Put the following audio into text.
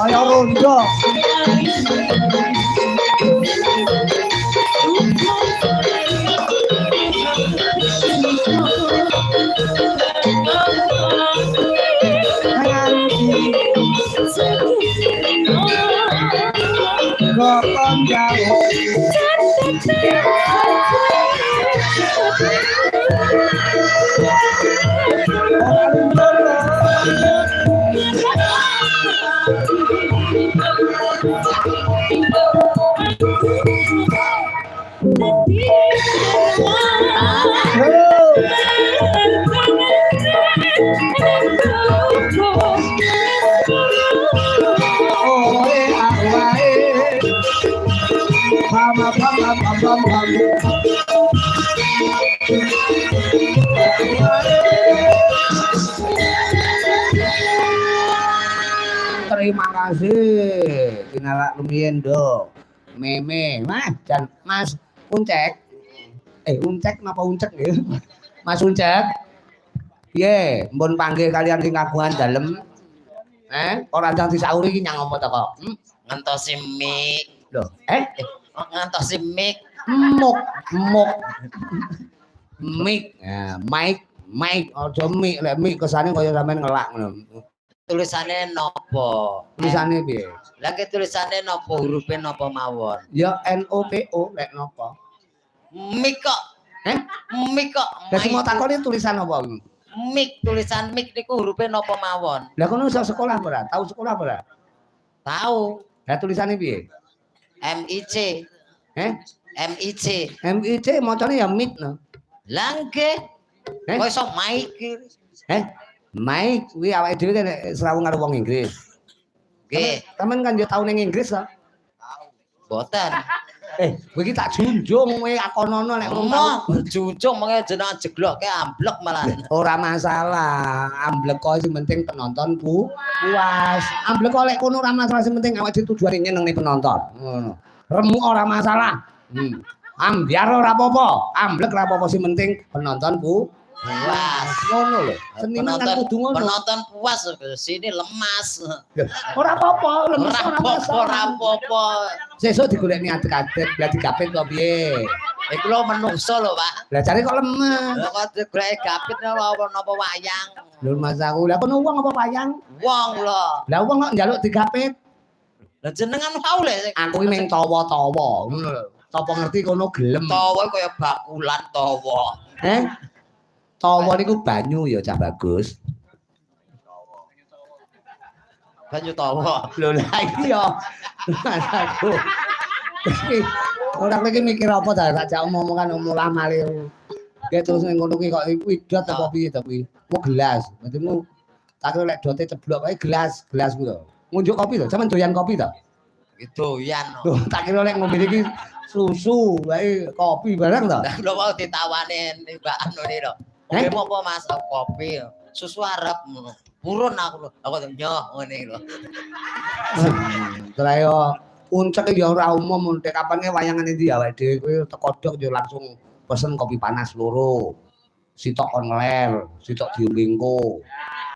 Ayo rondo. Gopong jauh. Terima kasih Kinala lumiyen do meme mas dan mas Uncek Uncek napa Uncek ya Mas Uncek piye mbon panggih kalian sing kagungan dalem ora ndang disauri iki nyang apa to kok ngentosi mik lho ngentosi mik muk mik ya mic aja mik lek mik kesane kaya sampean ngelak ngono tulisane nopo tulisane piye lha ki tulisane nopo hurufe nopo mawon ya NOPO lek nopo mik kok mik kok lha semua takone tulisan apa mik tulisan mik niku hurufe nopo mawon lha kono iso sekolah ora tahu sekolah ora tahu lha tulisane piye MIC MIC macane ya mik no lha nggih kok iso mic Mike, kuwi awake dhewe nek srawung karo wong Inggris. Nggih. Taman kan yo tau ning Inggris to? Mboten. Kowe iki tak junjung kowe akonono nek ngomong. Junjung mengke jenengan jeglokke amblek malah. Ora masalah, amblek kok sing penting penonton puas. Amblek kok lek kono ora masalah sing penting awake dhewe tujuane nyenengne penonton. Ngono. Remuk ora masalah. Ambyar ora apa-apa, amblek ora apa-apa sing penting penonton puas ngono lho. Seniman kan kudu ngono. Penonton puas sini lemas. Ora apa-apa, lemes ora apa-apa. Sesuk digolekni adek-adek, lah digapit kok piye? Iku lho menungso lho, Pak. Lah jare kok lemes. Lah kok digoleki gapit napa wayang. Lho Mas aku, lah kono wong apa wayang? Wong lho. Lah wong kok njaluk digapit. Lah jenengan tau lho. Aku iki meng tawa-tawa, ngono lho. Sapa ngerti kono gelem. Tawa kaya bakulan tawa. Tawa niku banyu ya Cak Bagus. Banyu tawa. Lho lah iki ya. Aku. Ora iki mikir apa ta sak omong-omongan mulah malih. Kayak terus ning ngono ki kok idat apa piye ta kuwi. Mau gelas. Berarti mu tak lek dote ceblok kae gelas ku lho. Ngunjuk kopi to, sampean doyan kopi to? Doyan. Lho tak kira lek ngombe iki susu wae kopi barang to. Lah lho mau ditawani Mbak Anu ni lho. Ngombe apa Mas kopi, susu Arab ngono. Purun aku lho. Aku nyoh ngene lho. Terus yo Uncek ya ora umum nek kapane wayangan ndi awake dhewe kowe teko dok yo langsung pesen kopi panas loro. Sitok kon ngeler, sitok diombe engko.